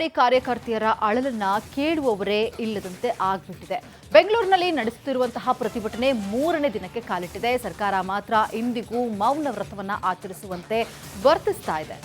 ಅಂಗನವಾಡಿ ಕಾರ್ಯಕರ್ತೆಯರ ಅಳಲನ್ನ ಕೇಳುವವರೇ ಇಲ್ಲದಂತೆ ಆಗ್ಬಿಟ್ಟಿದೆ. ಬೆಂಗಳೂರಿನಲ್ಲಿ ನಡೆಸುತ್ತಿರುವಂತಹ ಪ್ರತಿಭಟನೆ 3ನೇ ದಿನಕ್ಕೆ ಕಾಲಿಟ್ಟಿದೆ. ಸರ್ಕಾರ ಮಾತ್ರ ಇಂದಿಗೂ ಮೌನ ವ್ರತವನ್ನ ಆಚರಿಸುವಂತೆ ವರ್ತಿಸ್ತಾ ಇದೆ.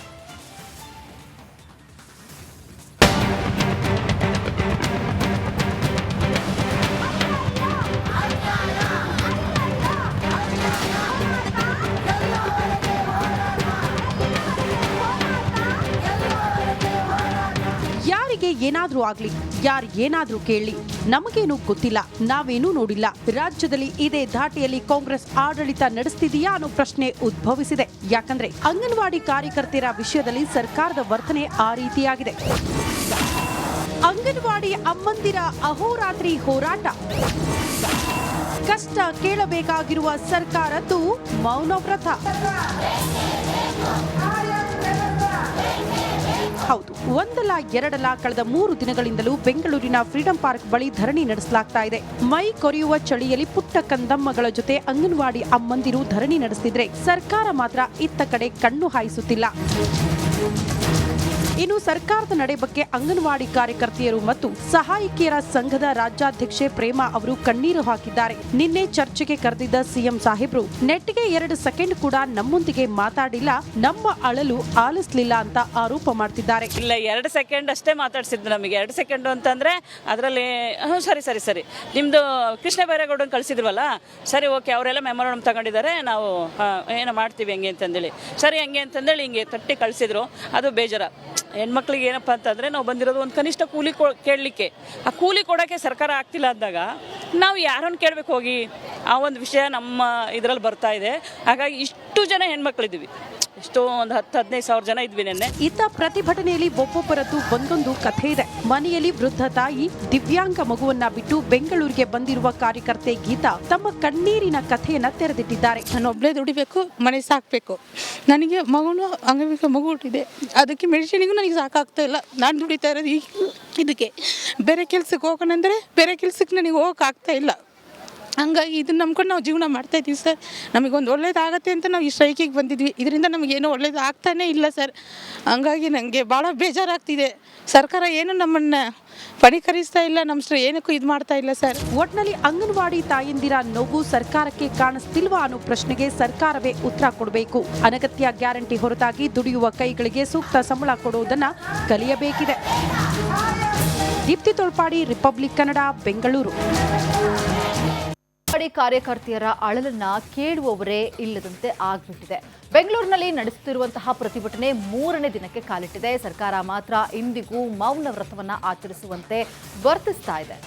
ಯಾರಿಗೆ ಏನಾದ್ರೂ ಆಗ್ಲಿ, ಯಾರು ಏನಾದ್ರೂ ಕೇಳಲಿ, ನಮಗೇನು ಗೊತ್ತಿಲ್ಲ, ನಾವೇನೂ ನೋಡಿಲ್ಲ. ರಾಜ್ಯದಲ್ಲಿ ಇದೇ ಧಾಟಿಯಲ್ಲಿ ಕಾಂಗ್ರೆಸ್ ಆಡಳಿತ ನಡೆಸ್ತಿದೆಯಾ ಅನ್ನೋ ಪ್ರಶ್ನೆ ಉದ್ಭವಿಸಿದೆ. ಯಾಕಂದ್ರೆ ಅಂಗನವಾಡಿ ಕಾರ್ಯಕರ್ತೆಯರ ವಿಷಯದಲ್ಲಿ ಸರ್ಕಾರದ ವರ್ತನೆ ಆ ರೀತಿಯಾಗಿದೆ. ಅಂಗನವಾಡಿ ಅಮ್ಮಂದಿರ ಅಹೋರಾತ್ರಿ ಹೋರಾಟ, ಕಷ್ಟ ಕೇಳಬೇಕಾಗಿರುವ ಸರ್ಕಾರದ್ದು ಮೌನವ್ರತ. ಹೌದು, ಒಂದಲ್ಲ ಎರಡಲ್ಲ ಕಳೆದ 3 ದಿನಗಳಿಂದಲೂ ಬೆಂಗಳೂರಿನ ಫ್ರೀಡಂ ಪಾರ್ಕ್ ಬಳಿ ಧರಣಿ ನಡೆಸಲಾಗ್ತಾ ಇದೆ. ಮೈ ಕೊರೆಯುವ ಚಳಿಯಲ್ಲಿ ಪುಟ್ಟ ಕಂದಮ್ಮಗಳ ಜೊತೆ ಅಂಗನವಾಡಿ ಅಮ್ಮಂದಿರು ಧರಣಿ ನಡೆಸ್ತಿದ್ರೆ ಸರ್ಕಾರ ಮಾತ್ರ ಇತ್ತ ಕಡೆ ಕಣ್ಣು ಹಾಯಿಸುತ್ತಿಲ್ಲ. ಇನ್ನು ಸರ್ಕಾರದ ನಡೆ ಬಗ್ಗೆ ಅಂಗನವಾಡಿ ಕಾರ್ಯಕರ್ತೆಯರು ಮತ್ತು ಸಹಾಯಕಿಯರ ಸಂಘದ ರಾಜ್ಯಾಧ್ಯಕ್ಷೆ ಪ್ರೇಮಾ ಅವರು ಕಣ್ಣೀರು ಹಾಕಿದ್ದಾರೆ. ನಿನ್ನೆ ಚರ್ಚೆಗೆ ಕರೆದಿದ್ದ ಸಿಎಂ ಸಾಹೇಬ್ರು ನೆಟ್ಟಿಗೆ 2 ಸೆಕೆಂಡ್ ಕೂಡ ನಮ್ಮೊಂದಿಗೆ ಮಾತಾಡಿಲ್ಲ, ನಮ್ಮ ಅಳಲು ಆಲಿಸಲಿಲ್ಲ ಅಂತ ಆರೋಪ ಮಾಡ್ತಿದ್ದಾರೆ. ಇಲ್ಲ, 2 ಸೆಕೆಂಡ್ ಅಷ್ಟೇ ಮಾತಾಡ್ಸಿದ್ದು. ನಮಗೆ 2 ಸೆಕೆಂಡ್ ಅಂತಂದ್ರೆ ಅದರಲ್ಲಿ ಸರಿ ನಿಮ್ದು ಕೃಷ್ಣ ಬೈರೇಗೌಡನ್ ಕಳಿಸಿದ್ವಲ್ಲ, ಸರಿ ಓಕೆ, ಅವರೆಲ್ಲ ಮೆಮೊರಂಡಮ್ ತಗೊಂಡಿದ್ದಾರೆ, ನಾವು ಏನೋ ಮಾಡ್ತೀವಿ ಹಂಗೆ ಅಂತಂದೇಳಿ, ಸರಿ ಹಂಗೆ ಅಂತಂದೇಳಿ ಹಿಂಗೆ ತಟ್ಟಿ ಕಳಿಸಿದ್ರು. ಅದು ಬೇಜಾರ. ಹೆಣ್ಮಕ್ಳಿಗೆ ಏನಪ್ಪ ಅಂತಂದರೆ ನಾವು ಬಂದಿರೋದು ಒಂದು ಕನಿಷ್ಠ ಕೂಲಿ ಕೇಳಲಿಕ್ಕೆ, ಆ ಕೂಲಿ ಕೊಡೋಕ್ಕೆ ಸರ್ಕಾರ ಆಗ್ತಿಲ್ಲ ಅಂದಾಗ ನಾವು ಯಾರನ್ನು ಕೇಳಬೇಕು ಹೋಗಿ? ಆ ಒಂದು ವಿಷಯ ನಮ್ಮ ಇದರಲ್ಲಿ ಬರ್ತಾ ಇದೆ. ಹಾಗಾಗಿ ಇಷ್ಟು ಜನ ಹೆಣ್ಮಕ್ಳಿದ್ದೀವಿ, ಎಷ್ಟೋ ಒಂದು 10-15 ಸಾವಿರ ಜನ ಇದ್ವಿ ನೆನ್ನೆ. ಇತ್ತ ಪ್ರತಿಭಟನೆಯಲ್ಲಿ ಒಬ್ಬೊಬ್ಬರದ್ದು ಒಂದೊಂದು ಕಥೆ ಇದೆ. ಮನೆಯಲ್ಲಿ ವೃದ್ಧ ತಾಯಿ ದಿವ್ಯಾಂಗ ಮಗುವನ್ನ ಬಿಟ್ಟು ಬೆಂಗಳೂರಿಗೆ ಬಂದಿರುವ ಕಾರ್ಯಕರ್ತೆ ಗೀತಾ ತಮ್ಮ ಕಣ್ಣೀರಿನ ಕಥೆಯನ್ನ ತೆರೆದಿಟ್ಟಿದ್ದಾರೆ. ನಾನು ಒಬ್ಬಳೇ ದುಡಿಬೇಕು, ಮನೆ ಸಾಕಬೇಕು. ನನಗೆ ಮಗನು ಅಂಗವಿಕಲ ಮಗು ಹುಟ್ಟಿದೆ, ಅದಕ್ಕೆ ಮೆಡಿಸಿನಿಗೂ ನನಗೆ ಸಾಕಾಗ್ತಾ ಇಲ್ಲ. ನಾನು ದುಡಿತಾ ಇರೋದು ಇದಕ್ಕೆ. ಬೇರೆ ಕೆಲ್ಸಕ್ಕೆ ಹೋಗೋಣಂದರೆ ಬೇರೆ ಕೆಲ್ಸಕ್ಕೆ ನನಗೆ ಹೋಗೋಕ್ಕಾಗ್ತಾ ಇಲ್ಲ. ಹಂಗಾಗಿ ಇದನ್ನ ನಂಬ್ಕೊಂಡು ನಾವು ಜೀವನ ಮಾಡ್ತಾಯಿದ್ದೀವಿ ಸರ್. ನಮಗೊಂದು ಒಳ್ಳೇದಾಗತ್ತೆ ಅಂತ ನಾವು ಈ ಸ್ಟ್ರೈಕಿಗೆ ಬಂದಿದ್ವಿ. ಇದರಿಂದ ನಮಗೇನು ಒಳ್ಳೇದು ಆಗ್ತಾನೇ ಇಲ್ಲ ಸರ್. ಹಂಗಾಗಿ ನನಗೆ ಭಾಳ ಬೇಜಾರಾಗ್ತಿದೆ. ಸರ್ಕಾರ ಏನು ನಮ್ಮನ್ನು ಪರಿಹರಿಸ್ತಾ ಇಲ್ಲ, ನಮ್ಮ ಏನಕ್ಕೂ ಇದು ಮಾಡ್ತಾ ಇಲ್ಲ ಸರ್. ಒಟ್ನಲ್ಲಿ ಅಂಗನವಾಡಿ ತಾಯಂದಿರ ನೋವು ಸರ್ಕಾರಕ್ಕೆ ಕಾಣಿಸ್ತಿಲ್ವಾ ಅನ್ನೋ ಪ್ರಶ್ನೆಗೆ ಸರ್ಕಾರವೇ ಉತ್ತರ ಕೊಡಬೇಕು. ಅನಗತ್ಯ ಗ್ಯಾರಂಟಿ ಹೊರತಾಗಿ ದುಡಿಯುವ ಕೈಗಳಿಗೆ ಸೂಕ್ತ ಸಂಬಳ ಕೊಡುವುದನ್ನ ಕಲಿಯಬೇಕಿದೆ. ದೀಪ್ತಿ ತೋಳ್ಪಾಡಿ, ರಿಪಬ್ಲಿಕ್ ಕನ್ನಡ, ಬೆಂಗಳೂರು. ಅಂಗನವಾಡಿ ಕಾರ್ಯಕರ್ತೆಯರ ಅಳಲನ್ನ ಕೇಳುವವರೇ ಇಲ್ಲದಂತೆ ಆಗ್ಬಿಟ್ಟಿದೆ. ಬೆಂಗಳೂರಿನಲ್ಲಿ ನಡೆಸುತ್ತಿರುವಂತಹ ಪ್ರತಿಭಟನೆ 3ನೇ ದಿನಕ್ಕೆ ಕಾಲಿಟ್ಟಿದೆ. ಸರ್ಕಾರ ಮಾತ್ರ ಇಂದಿಗೂ ಮೌನ ವ್ರತವನ್ನ ಆಚರಿಸುವಂತೆ ವರ್ತಿಸ್ತಾ ಇದೆ.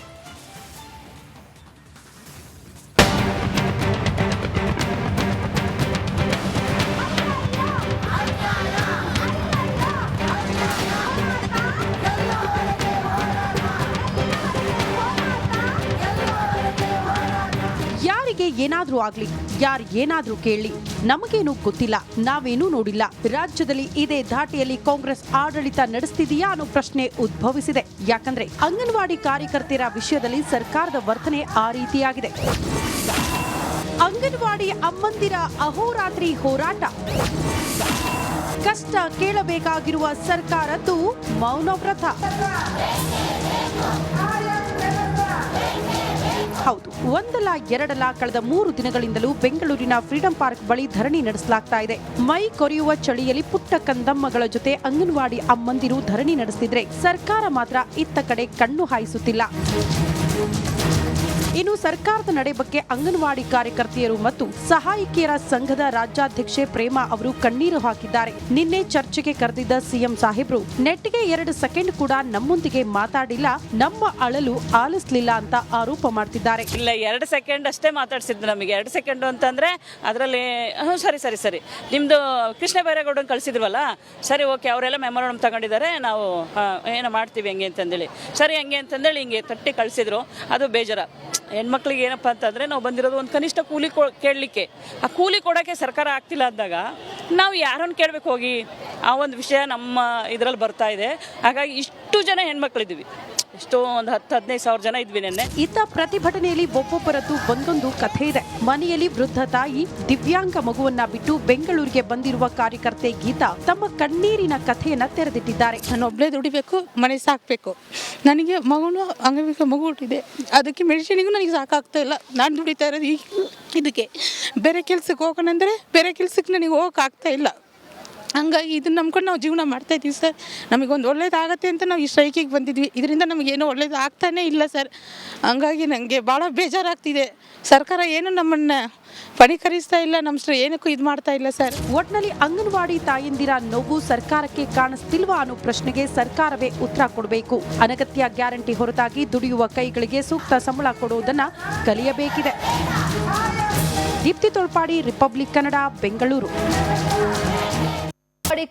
ಯಾರಿಗೆ ಏನಾದ್ರೂ ಆಗ್ಲಿ, ಯಾರು ಏನಾದ್ರೂ ಕೇಳಲಿ, ನಮಗೇನು ಗೊತ್ತಿಲ್ಲ, ನಾವೇನೂ ನೋಡಿಲ್ಲ. ರಾಜ್ಯದಲ್ಲಿ ಇದೇ ಧಾಟಿಯಲ್ಲಿ ಕಾಂಗ್ರೆಸ್ ಆಡಳಿತ ನಡೆಸ್ತಿದೆಯಾ ಅನ್ನೋ ಪ್ರಶ್ನೆ ಉದ್ಭವಿಸಿದೆ. ಯಾಕಂದ್ರೆ ಅಂಗನವಾಡಿ ಕಾರ್ಯಕರ್ತೆಯರ ವಿಷಯದಲ್ಲಿ ಸರ್ಕಾರದ ವರ್ತನೆ ಆ ರೀತಿಯಾಗಿದೆ. ಅಂಗನವಾಡಿ ಅಮ್ಮಂದಿರ ಅಹೋರಾತ್ರಿ ಹೋರಾಟ, ಕಷ್ಟ ಕೇಳಬೇಕಾಗಿರುವ ಸರ್ಕಾರದ್ದು ಮೌನವ್ರತ. ಹೌದು, ಒಂದಲ್ಲ ಎರಡಲ್ಲ ಕಳೆದ 3 ದಿನಗಳಿಂದಲೂ ಬೆಂಗಳೂರಿನ ಫ್ರೀಡಂ ಪಾರ್ಕ್ ಬಳಿ ಧರಣಿ ನಡೆಸಲಾಗ್ತಾ ಇದೆ. ಮೈ ಕೊರೆಯುವ ಚಳಿಯಲ್ಲಿ ಪುಟ್ಟ ಕಂದಮ್ಮಗಳ ಜೊತೆ ಅಂಗನವಾಡಿ ಅಮ್ಮಂದಿರು ಧರಣಿ ನಡೆಸ್ತಿದ್ರೆ ಸರ್ಕಾರ ಮಾತ್ರ ಇತ್ತ ಕಡೆ ಕಣ್ಣು ಹಾಯಿಸುತ್ತಿಲ್ಲ. ಇನ್ನು ಸರ್ಕಾರದ ನಡೆ ಬಗ್ಗೆ ಅಂಗನವಾಡಿ ಕಾರ್ಯಕರ್ತೆಯರು ಮತ್ತು ಸಹಾಯಕಿಯರ ಸಂಘದ ರಾಜ್ಯಾಧ್ಯಕ್ಷೆ ಪ್ರೇಮಾ ಅವರು ಕಣ್ಣೀರು ಹಾಕಿದ್ದಾರೆ. ನಿನ್ನೆ ಚರ್ಚೆಗೆ ಕರೆದಿದ್ದ ಸಿಎಂ ಸಾಹೇಬ್ರು ನೆಟ್ಟಿಗೆ 2 ಸೆಕೆಂಡ್ ಕೂಡ ನಮ್ಮೊಂದಿಗೆ ಮಾತಾಡಿಲ್ಲ, ನಮ್ಮ ಅಳಲು ಆಲಿಸಲಿಲ್ಲ ಅಂತ ಆರೋಪ ಮಾಡ್ತಿದ್ದಾರೆ. ಇಲ್ಲ, 2 ಸೆಕೆಂಡ್ ಅಷ್ಟೇ ಮಾತಾಡ್ಸಿದ್ದು. ನಮಗೆ 2 ಸೆಕೆಂಡ್ ಅಂತಂದ್ರೆ ಅದರಲ್ಲಿ ಸರಿ ನಿಮ್ದು ಕೃಷ್ಣ ಬೈರೇಗೌಡನ್ ಕಳಿಸಿದ್ವಲ್ಲ, ಸರಿ ಓಕೆ, ಅವರೆಲ್ಲ ಮೆಮೊರಂಡಮ್ ತಗೊಂಡಿದ್ದಾರೆ, ನಾವು ಏನೋ ಮಾಡ್ತೀವಿ ಹಂಗೆ ಅಂತಂದೇಳಿ, ಸರಿ ಹಂಗೆ ಅಂತಂದೇಳಿ ಹಿಂಗೆ ತಟ್ಟಿ ಕಳಿಸಿದ್ರು. ಅದು ಬೇಜಾರ. ಹೆಣ್ಮಕ್ಳಿಗೆ ಏನಪ್ಪ ಅಂತಂದರೆ ನಾವು ಬಂದಿರೋದು ಒಂದು ಕನಿಷ್ಠ ಕೂಲಿ ಕೇಳಲಿಕ್ಕೆ, ಆ ಕೂಲಿ ಕೊಡೋಕ್ಕೆ ಸರ್ಕಾರ ಆಗ್ತಿಲ್ಲ ಅಂದಾಗ ನಾವು ಯಾರನ್ನು ಕೇಳಬೇಕು ಹೋಗಿ? ಆ ಒಂದು ವಿಷಯ ನಮ್ಮ ಇದರಲ್ಲಿ ಬರ್ತಾ ಇದೆ. ಹಾಗಾಗಿ ಇಷ್ಟು ಜನ ಹೆಣ್ಮಕ್ಳಿದ್ದೀವಿ, ಎಷ್ಟೋ ಒಂದು 10-15 ಸಾವಿರ ಜನ ಇದ್ವಿ ನೆನ್ನೆ. ಇತ್ತ ಪ್ರತಿಭಟನೆಯಲ್ಲಿ ಒಬ್ಬೊಬ್ಬರದ್ದು ಒಂದೊಂದು ಕಥೆ ಇದೆ. ಮನೆಯಲ್ಲಿ ವೃದ್ಧ ತಾಯಿ ದಿವ್ಯಾಂಗ ಮಗುವನ್ನ ಬಿಟ್ಟು ಬೆಂಗಳೂರಿಗೆ ಬಂದಿರುವ ಕಾರ್ಯಕರ್ತೆ ಗೀತಾ ತಮ್ಮ ಕಣ್ಣೀರಿನ ಕಥೆಯನ್ನ ತೆರೆದಿಟ್ಟಿದ್ದಾರೆ. ನಾನು ಒಬ್ಬಳೇ ದುಡಿಬೇಕು, ಮನೆ ಸಾಕಬೇಕು. ನನಗೆ ಅಂಗವಿಕಲ ಮಗು ಹುಟ್ಟಿದೆ, ಅದಕ್ಕೆ ಮೆಡಿಸಿನಿಗೂ ನನಗೆ ಸಾಕಾಗ್ತಾ ಇಲ್ಲ. ನಾನು ದುಡಿತಾ ಇರೋದು ಇದಕ್ಕೆ. ಬೇರೆ ಕೆಲ್ಸಕ್ಕೆ ಹೋಗೋಣಂದರೆ ಬೇರೆ ಕೆಲ್ಸಕ್ಕೆ ನನಗೆ ಹೋಗೋಕ್ಕಾಗ್ತಾ ಇಲ್ಲ. ಹಂಗಾಗಿ ಇದನ್ನ ನಂಬ್ಕೊಂಡು ನಾವು ಜೀವನ ಮಾಡ್ತಾಯಿದ್ದೀವಿ ಸರ್. ನಮಗೊಂದು ಒಳ್ಳೇದಾಗತ್ತೆ ಅಂತ ನಾವು ಈ ಸ್ಟ್ರೈಕಿಗೆ ಬಂದಿದ್ವಿ. ಇದರಿಂದ ನಮಗೇನೋ ಒಳ್ಳೇದು ಆಗ್ತಾನೇ ಇಲ್ಲ ಸರ್. ಹಂಗಾಗಿ ನನಗೆ ಭಾಳ ಬೇಜಾರಾಗ್ತಿದೆ. ಸರ್ಕಾರ ಏನು ನಮ್ಮನ್ನು ಪರಿಕರಿಸ್ತಾ ಇಲ್ಲ, ನಮ್ಮ ಏನಕ್ಕೂ ಇದು ಮಾಡ್ತಾ ಇಲ್ಲ ಸರ್. ಒಟ್ನಲ್ಲಿ ಅಂಗನವಾಡಿ ತಾಯಂದಿರ ನೋವು ಸರ್ಕಾರಕ್ಕೆ ಕಾಣಿಸ್ತಿಲ್ವಾ ಅನ್ನೋ ಪ್ರಶ್ನೆಗೆ ಸರ್ಕಾರವೇ ಉತ್ತರ ಕೊಡಬೇಕು. ಅನಗತ್ಯ ಗ್ಯಾರಂಟಿ ಹೊರತಾಗಿ ದುಡಿಯುವ ಕೈಗಳಿಗೆ ಸೂಕ್ತ ಸಂಬಳ ಕೊಡುವುದನ್ನ ಕಲಿಯಬೇಕಿದೆ. ದೀಪ್ತಿ ತೊಳ್ಪಾಡಿ, ರಿಪಬ್ಲಿಕ್ ಕನ್ನಡ, ಬೆಂಗಳೂರು.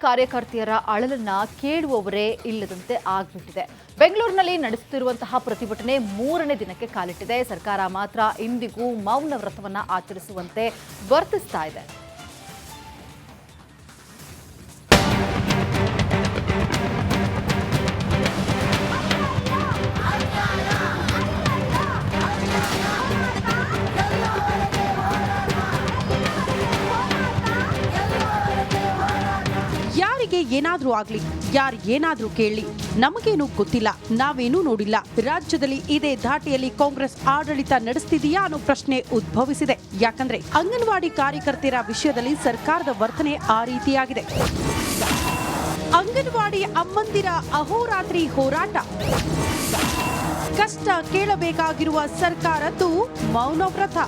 ಕಾರ್ಯಕರ್ತೆಯರ ಅಳಲನ್ನ ಕೇಳುವವರೇ ಇಲ್ಲದಂತೆ ಆಗ್ಬಿಟ್ಟಿದೆ. ಬೆಂಗಳೂರಿನಲ್ಲಿ ನಡೆಸುತ್ತಿರುವಂತಹ ಪ್ರತಿಭಟನೆ 3ನೇ ದಿನಕ್ಕೆ ಕಾಲಿಟ್ಟಿದೆ. ಸರ್ಕಾರ ಮಾತ್ರ ಇಂದಿಗೂ ಮೌನ ವ್ರತವನ್ನ ಆಚರಿಸುವಂತೆ ವರ್ತಿಸ್ತಾ ಇದೆ. ಯಾರಿಗೆ ಏನಾದ್ರೂ ಆಗ್ಲಿ, ಯಾರು ಏನಾದ್ರೂ ಕೇಳಲಿ, ನಮಗೇನು ಗೊತ್ತಿಲ್ಲ, ನಾವೇನೂ ನೋಡಿಲ್ಲ. ರಾಜ್ಯದಲ್ಲಿ ಇದೇ ಧಾಟಿಯಲ್ಲಿ ಕಾಂಗ್ರೆಸ್ ಆಡಳಿತ ನಡೆಸ್ತಿದೆಯಾ ಅನ್ನೋ ಪ್ರಶ್ನೆ ಉದ್ಭವಿಸಿದೆ. ಯಾಕಂದ್ರೆ ಅಂಗನವಾಡಿ ಕಾರ್ಯಕರ್ತೆಯರ ವಿಷಯದಲ್ಲಿ ಸರ್ಕಾರದ ವರ್ತನೆ ಆ ರೀತಿಯಾಗಿದೆ. ಅಂಗನವಾಡಿ ಅಮ್ಮಂದಿರ ಅಹೋರಾತ್ರಿ ಹೋರಾಟ, ಕಷ್ಟ ಕೇಳಬೇಕಾಗಿರುವ ಸರ್ಕಾರದ್ದು ಮೌನವ್ರತ.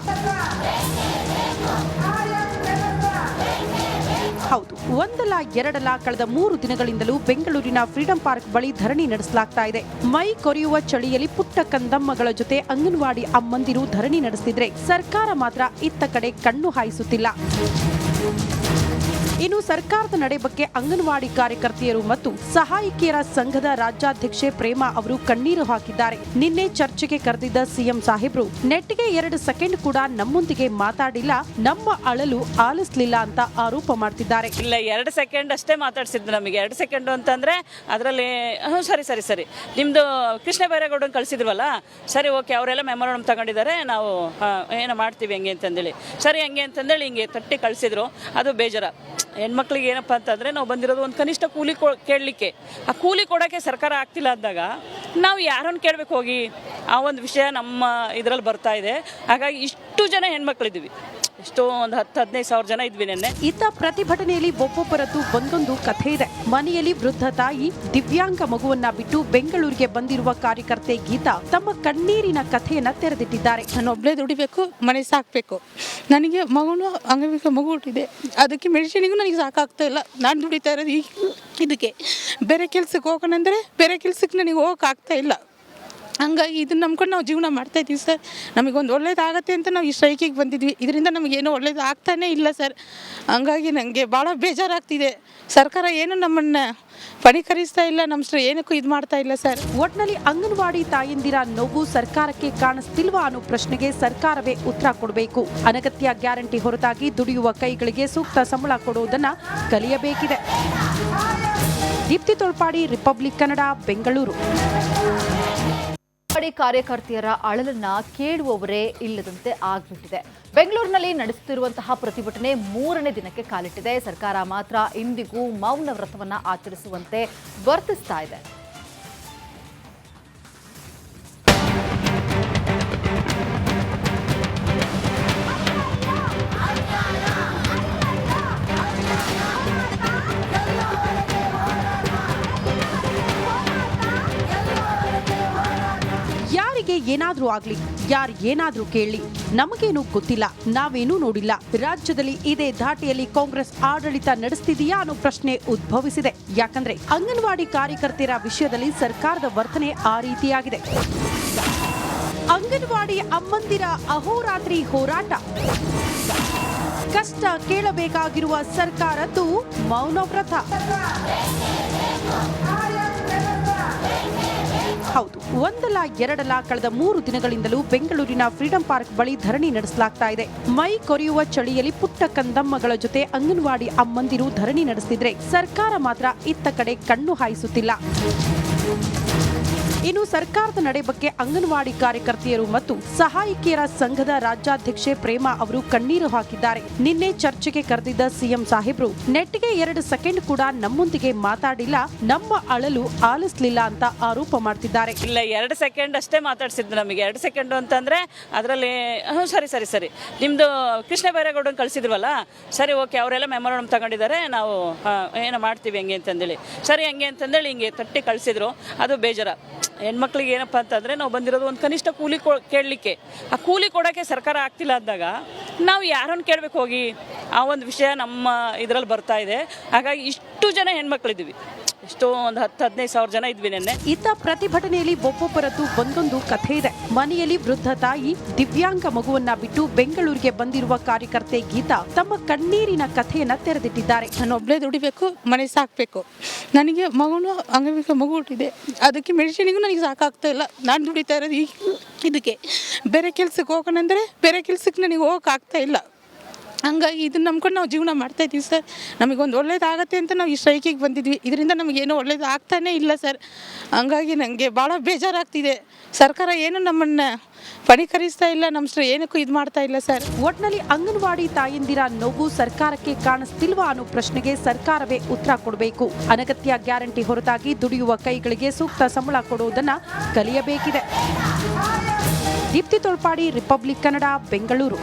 ಹೌದು, ಒಂದಲ್ಲ ಎರಡಲ್ಲ ಕಳೆದ 3 ದಿನಗಳಿಂದಲೂ ಬೆಂಗಳೂರಿನ ಫ್ರೀಡಂ ಪಾರ್ಕ್ ಬಳಿ ಧರಣಿ ನಡೆಸಲಾಗ್ತಾ ಇದೆ. ಮೈ ಕೊರೆಯುವ ಚಳಿಯಲ್ಲಿ ಪುಟ್ಟ ಕಂದಮ್ಮಗಳ ಜೊತೆ ಅಂಗನವಾಡಿ ಅಮ್ಮಂದಿರು ಧರಣಿ ನಡೆಸ್ತಿದ್ರೆ ಸರ್ಕಾರ ಮಾತ್ರ ಇತ್ತ ಕಡೆ ಕಣ್ಣು ಹಾಯಿಸುತ್ತಿಲ್ಲ. ಇನ್ನು ಸರ್ಕಾರದ ನಡೆ ಬಗ್ಗೆ ಅಂಗನವಾಡಿ ಕಾರ್ಯಕರ್ತೆಯರು ಮತ್ತು ಸಹಾಯಕಿಯರ ಸಂಘದ ರಾಜ್ಯಾಧ್ಯಕ್ಷೆ ಪ್ರೇಮಾ ಅವರು ಕಣ್ಣೀರು ಹಾಕಿದ್ದಾರೆ. ನಿನ್ನೆ ಚರ್ಚೆಗೆ ಕರೆದಿದ್ದ ಸಿಎಂ ಸಾಹೇಬ್ರು ನೆಟ್ಗೆ 2 ಸೆಕೆಂಡ್ ಕೂಡ ನಮ್ಮೊಂದಿಗೆ ಮಾತಾಡಿಲ್ಲ, ನಮ್ಮ ಅಳಲು ಆಲಿಸಲಿಲ್ಲ ಅಂತ ಆರೋಪ ಮಾಡ್ತಿದ್ದಾರೆ. ಇಲ್ಲ, 2 ಸೆಕೆಂಡ್ ಅಷ್ಟೇ ಮಾತಾಡ್ಸಿದ್ದು ನಮಗೆ. 2 ಸೆಕೆಂಡ್ ಅಂತಂದ್ರೆ ಅದರಲ್ಲಿ ಸರಿ ನಿಮ್ದು ಕೃಷ್ಣ ಬೈರೇಗೌಡನ್ ಕಳಿಸಿದ್ರವಲ್ಲ, ಸರಿ ಓಕೆ, ಅವರೆಲ್ಲ ಮೆಮೊರಾಂಡಮ್ ತಗೊಂಡಿದ್ದಾರೆ, ನಾವು ಏನೋ ಮಾಡ್ತೀವಿ ಹಂಗೆ ಅಂತಂದೇಳಿ, ಸರಿ ಹಂಗೆ ಅಂತಂದೇಳಿ ಹಿಂಗೆ ತಟ್ಟಿ ಕಳಿಸಿದ್ರು. ಅದು ಬೇಜಾರ. ಹೆಣ್ಮಕ್ಳಿಗೆ ಏನಪ್ಪ ಅಂತಂದರೆ ನಾವು ಬಂದಿರೋದು ಒಂದು ಕನಿಷ್ಠ ಕೂಲಿ ಕೇಳಲಿಕ್ಕೆ, ಆ ಕೂಲಿ ಕೊಡೋಕ್ಕೆ ಸರ್ಕಾರ ಆಗ್ತಿಲ್ಲ ಅಂದಾಗ ನಾವು ಯಾರನ್ನು ಕೇಳಬೇಕು ಹೋಗಿ? ಆ ಒಂದು ವಿಷಯ ನಮ್ಮ ಇದರಲ್ಲಿ ಬರ್ತಾ ಇದೆ. ಹಾಗಾಗಿ ಇಷ್ಟು ಜನ ಹೆಣ್ಮಕ್ಳಿದ್ದೀವಿ, ಎಷ್ಟೋ ಒಂದು 10-15 ಸಾವಿರ ಜನ ಇದ್ವಿ ನೆನ್ನೆ. ಇತ್ತ ಪ್ರತಿಭಟನೆಯಲ್ಲಿ ಒಬ್ಬೊಬ್ಬರದ್ದು ಒಂದೊಂದು ಕಥೆ ಇದೆ. ಮನೆಯಲ್ಲಿ ವೃದ್ಧ ತಾಯಿ ದಿವ್ಯಾಂಗ ಮಗುವನ್ನ ಬಿಟ್ಟು ಬೆಂಗಳೂರಿಗೆ ಬಂದಿರುವ ಕಾರ್ಯಕರ್ತೆ ಗೀತಾ ತಮ್ಮ ಕಣ್ಣೀರಿನ ಕಥೆಯನ್ನ ತೆರೆದಿಟ್ಟಿದ್ದಾರೆ. ನಾನು ಒಬ್ಬಳೇ ದುಡಿಬೇಕು, ಮನೆ ಸಾಕಬೇಕು. ನನಗೆ ಅಂಗವಿಕಲ ಮಗು ಹುಟ್ಟಿದೆ, ಅದಕ್ಕೆ ಮೆಡಿಸಿನಿಗೂ ನನಗೆ ಸಾಕಾಗ್ತಾ ಇಲ್ಲ. ನಾನು ದುಡಿತಾ ಇರೋದು ಇದಕ್ಕೆ. ಬೇರೆ ಕೆಲ್ಸಕ್ಕೆ ಹೋಗೋಣಂದರೆ ಬೇರೆ ಕೆಲ್ಸಕ್ಕೆ ನನಗೆ ಹೋಗೋಕ್ಕಾಗ್ತಾ ಇಲ್ಲ. ಹಂಗಾಗಿ ಇದನ್ನ ನಂಬ್ಕೊಂಡು ನಾವು ಜೀವನ ಮಾಡ್ತಾಯಿದ್ದೀವಿ ಸರ್. ನಮಗೊಂದು ಒಳ್ಳೇದಾಗತ್ತೆ ಅಂತ ನಾವು ಈ ಸ್ಟ್ರೈಕಿಗೆ ಬಂದಿದ್ವಿ. ಇದರಿಂದ ನಮಗೇನೋ ಒಳ್ಳೇದು ಆಗ್ತಾನೇ ಇಲ್ಲ ಸರ್. ಹಂಗಾಗಿ ನನಗೆ ಭಾಳ ಬೇಜಾರಾಗ್ತಿದೆ. ಸರ್ಕಾರ ಏನು ನಮ್ಮನ್ನು ಪರಿಕರಿಸ್ತಾ ಇಲ್ಲ, ನಮ್ಮ ಏನಕ್ಕೂ ಇದು ಮಾಡ್ತಾ ಇಲ್ಲ ಸರ್. ಒಟ್ನಲ್ಲಿ ಅಂಗನವಾಡಿ ತಾಯಂದಿರ ನೋವು ಸರ್ಕಾರಕ್ಕೆ ಕಾಣಿಸ್ತಿಲ್ವಾ ಅನ್ನೋ ಪ್ರಶ್ನೆಗೆ ಸರ್ಕಾರವೇ ಉತ್ತರ ಕೊಡಬೇಕು. ಅನಗತ್ಯ ಗ್ಯಾರಂಟಿ ಹೊರತಾಗಿ ದುಡಿಯುವ ಕೈಗಳಿಗೆ ಸೂಕ್ತ ಸಂಬಳ ಕೊಡುವುದನ್ನ ಕಲಿಯಬೇಕಿದೆ. ದೀಪ್ತಿ ತೊಳ್ಪಾಡಿ, ರಿಪಬ್ಲಿಕ್ ಕನ್ನಡ, ಬೆಂಗಳೂರು. ಕಾರ್ಯಕರ್ತೆಯರ ಅಳಲನ್ನ ಕೇಳುವವರೇ ಇಲ್ಲದಂತೆ ಆಗ್ಬಿಟ್ಟಿದೆ. ಬೆಂಗಳೂರಿನಲ್ಲಿ ನಡೆಸುತ್ತಿರುವಂತಹ ಪ್ರತಿಭಟನೆ 3ನೇ ದಿನಕ್ಕೆ ಕಾಲಿಟ್ಟಿದೆ. ಸರ್ಕಾರ ಮಾತ್ರ ಇಂದಿಗೂ ಮೌನ ವ್ರತವನ್ನ ಆಚರಿಸುವಂತೆ ವರ್ತಿಸ್ತಾ ಇದೆ. ಯಾರಿಗೆ ಏನಾದ್ರೂ ಆಗ್ಲಿ, ಯಾರು ಏನಾದ್ರೂ ಕೇಳಲಿ, ನಮಗೇನು ಗೊತ್ತಿಲ್ಲ, ನಾವೇನೂ ನೋಡಿಲ್ಲ. ರಾಜ್ಯದಲ್ಲಿ ಇದೇ ಧಾಟಿಯಲ್ಲಿ ಕಾಂಗ್ರೆಸ್ ಆಡಳಿತ ನಡೆಸ್ತಿದೆಯಾ ಅನ್ನೋ ಪ್ರಶ್ನೆ ಉದ್ಭವಿಸಿದೆ. ಯಾಕಂದ್ರೆ ಅಂಗನವಾಡಿ ಕಾರ್ಯಕರ್ತೆಯರ ವಿಷಯದಲ್ಲಿ ಸರ್ಕಾರದ ವರ್ತನೆ ಆ ರೀತಿಯಾಗಿದೆ. ಅಂಗನವಾಡಿ ಅಮ್ಮಂದಿರ ಅಹೋರಾತ್ರಿ ಹೋರಾಟ, ಕಷ್ಟ ಕೇಳಬೇಕಾಗಿರುವ ಸರ್ಕಾರದ್ದು ಮೌನವ್ರತ. ಹೌದು, ಒಂದಲ್ಲ ಎರಡಲ್ಲ ಕಳೆದ 3 ದಿನಗಳಿಂದಲೂ ಬೆಂಗಳೂರಿನ ಫ್ರೀಡಂ ಪಾರ್ಕ್ ಬಳಿ ಧರಣಿ ನಡೆಸಲಾಗ್ತಾ ಇದೆ. ಮೈ ಕೊರೆಯುವ ಚಳಿಯಲ್ಲಿ ಪುಟ್ಟ ಕಂದಮ್ಮಗಳ ಜೊತೆ ಅಂಗನವಾಡಿ ಅಮ್ಮಂದಿರು ಧರಣಿ ನಡೆಸ್ತಿದ್ರೆ ಸರ್ಕಾರ ಮಾತ್ರ ಇತ್ತ ಕಡೆ ಕಣ್ಣು ಹಾಯಿಸುತ್ತಿಲ್ಲ. ಇನ್ನು ಸರ್ಕಾರದ ನಡೆ ಬಗ್ಗೆ ಅಂಗನವಾಡಿ ಕಾರ್ಯಕರ್ತೆಯರು ಮತ್ತು ಸಹಾಯಕಿಯರ ಸಂಘದ ರಾಜ್ಯಾಧ್ಯಕ್ಷೆ ಪ್ರೇಮಾ ಅವರು ಕಣ್ಣೀರು ಹಾಕಿದ್ದಾರೆ. ನಿನ್ನೆ ಚರ್ಚೆಗೆ ಕರೆದಿದ್ದ ಸಿಎಂ ಸಾಹೇಬ್ರು ನೆಟ್ಗೆ 2 ಸೆಕೆಂಡ್ ಕೂಡ ನಮ್ಮೊಂದಿಗೆ ಮಾತಾಡಿಲ್ಲ, ನಮ್ಮ ಅಳಲು ಆಲಿಸಲಿಲ್ಲ ಅಂತ ಆರೋಪ ಮಾಡ್ತಿದ್ದಾರೆ. ಇಲ್ಲ 2 ಸೆಕೆಂಡ್ ಅಷ್ಟೇ ಮಾತಾಡ್ಸಿದ್ದು ನಮಗೆ. 2 ಸೆಕೆಂಡ್ ಅಂತಂದ್ರೆ ಅದರಲ್ಲಿ ಸರಿ ನಿಮ್ದು ಕೃಷ್ಣ ಬೈರೇಗೌಡನ್ ಕಳಿಸಿದ್ವಲ್ಲ, ಸರಿ ಓಕೆ ಅವರೆಲ್ಲ ಮೆಮೊರಂಡಮ್ ತಗೊಂಡಿದ್ದಾರೆ, ನಾವು ಏನೋ ಮಾಡ್ತೀವಿ ಹೆಂಗೆ ಅಂತಂದೇಳಿ, ಸರಿ ಹಂಗೆ ಅಂತಂದೇಳಿ ಹಿಂಗೆ ತಟ್ಟಿ ಕಳಿಸಿದ್ರು. ಅದು ಬೇಜಾರ. ಹೆಣ್ಮಕ್ಳಿಗೆ ಏನಪ್ಪ ಅಂತಂದರೆ ನಾವು ಬಂದಿರೋದು ಒಂದು ಕನಿಷ್ಠ ಕೂಲಿ ಕೇಳಲಿಕ್ಕೆ, ಆ ಕೂಲಿ ಕೊಡೋಕ್ಕೆ ಸರ್ಕಾರ ಆಗ್ತಿಲ್ಲ ಅಂದಾಗ ನಾವು ಯಾರನ್ನು ಕೇಳಬೇಕು ಹೋಗಿ? ಆ ಒಂದು ವಿಷಯ ನಮ್ಮ ಇದರಲ್ಲಿ ಬರ್ತಾ ಇದೆ. ಹಾಗಾಗಿ ಇಷ್ಟು ಜನ ಹೆಣ್ಮಕ್ಳಿದ್ವಿ, ಎಷ್ಟೋ ಒಂದು 10-15 ಸಾವಿರ ಜನ ಇದ್ವಿ ನೆನ್ನೆ. ಇತ್ತ ಪ್ರತಿಭಟನೆಯಲ್ಲಿ ಒಬ್ಬೊಬ್ಬರದ್ದು ಒಂದೊಂದು ಕಥೆ ಇದೆ. ಮನೆಯಲ್ಲಿ ವೃದ್ಧ ತಾಯಿ ದಿವ್ಯಾಂಗ ಮಗುವನ್ನ ಬಿಟ್ಟು ಬೆಂಗಳೂರಿಗೆ ಬಂದಿರುವ ಕಾರ್ಯಕರ್ತೆ ಗೀತಾ ತಮ್ಮ ಕಣ್ಣೀರಿನ ಕಥೆಯನ್ನ ತೆರೆದಿಟ್ಟಿದ್ದಾರೆ. ನಾನು ಒಬ್ಬಳೇ ದುಡಿಬೇಕು, ಮನೆ ಸಾಕಬೇಕು. ನನಗೆ ಅಂಗವಿಕಲ ಮಗು ಹುಟ್ಟಿದೆ, ಅದಕ್ಕೆ ಮೆಡಿಸಿನಿಗೂ ನನಗೆ ಸಾಕಾಗ್ತಾ ಇಲ್ಲ. ನಾನು ದುಡಿತಾ ಇರೋದು ಇದಕ್ಕೆ. ಬೇರೆ ಕೆಲ್ಸಕ್ಕೆ ಹೋಗೋಣಂದರೆ ಬೇರೆ ಕೆಲ್ಸಕ್ಕೆ ನನಗೆ ಹೋಗೋಕ್ಕಾಗ್ತಾ ಇಲ್ಲ. ಹಂಗಾಗಿ ಇದನ್ನ ನಂಬ್ಕೊಂಡು ನಾವು ಜೀವನ ಮಾಡ್ತಾಯಿದ್ದೀವಿ ಸರ್. ನಮಗೊಂದು ಒಳ್ಳೇದಾಗತ್ತೆ ಅಂತ ನಾವು ಈ ಸ್ಟ್ರೈಕಿಗೆ ಬಂದಿದ್ವಿ. ಇದರಿಂದ ನಮಗೇನೋ ಒಳ್ಳೇದು ಆಗ್ತಾನೇ ಇಲ್ಲ ಸರ್. ಹಂಗಾಗಿ ನನಗೆ ಭಾಳ ಬೇಜಾರಾಗ್ತಿದೆ. ಸರ್ಕಾರ ಏನು ನಮ್ಮನ್ನು ಪರಿಕರಿಸ್ತಾ ಇಲ್ಲ, ನಮ್ಮ ಏನಕ್ಕೂ ಇದು ಮಾಡ್ತಾ ಇಲ್ಲ ಸರ್. ಒಟ್ನಲ್ಲಿ ಅಂಗನವಾಡಿ ತಾಯಂದಿರ ನೋವು ಸರ್ಕಾರಕ್ಕೆ ಕಾಣಿಸ್ತಿಲ್ವಾ ಅನ್ನೋ ಪ್ರಶ್ನೆಗೆ ಸರ್ಕಾರವೇ ಉತ್ತರ ಕೊಡಬೇಕು. ಅನಗತ್ಯ ಗ್ಯಾರಂಟಿ ಹೊರತಾಗಿ ದುಡಿಯುವ ಕೈಗಳಿಗೆ ಸೂಕ್ತ ಸಂಬಳ ಕೊಡುವುದನ್ನ ಕಲಿಯಬೇಕಿದೆ. ದೀಪ್ತಿ ತೋಳ್ಪಾಡಿ, ರಿಪಬ್ಲಿಕ್ ಕನ್ನಡ, ಬೆಂಗಳೂರು.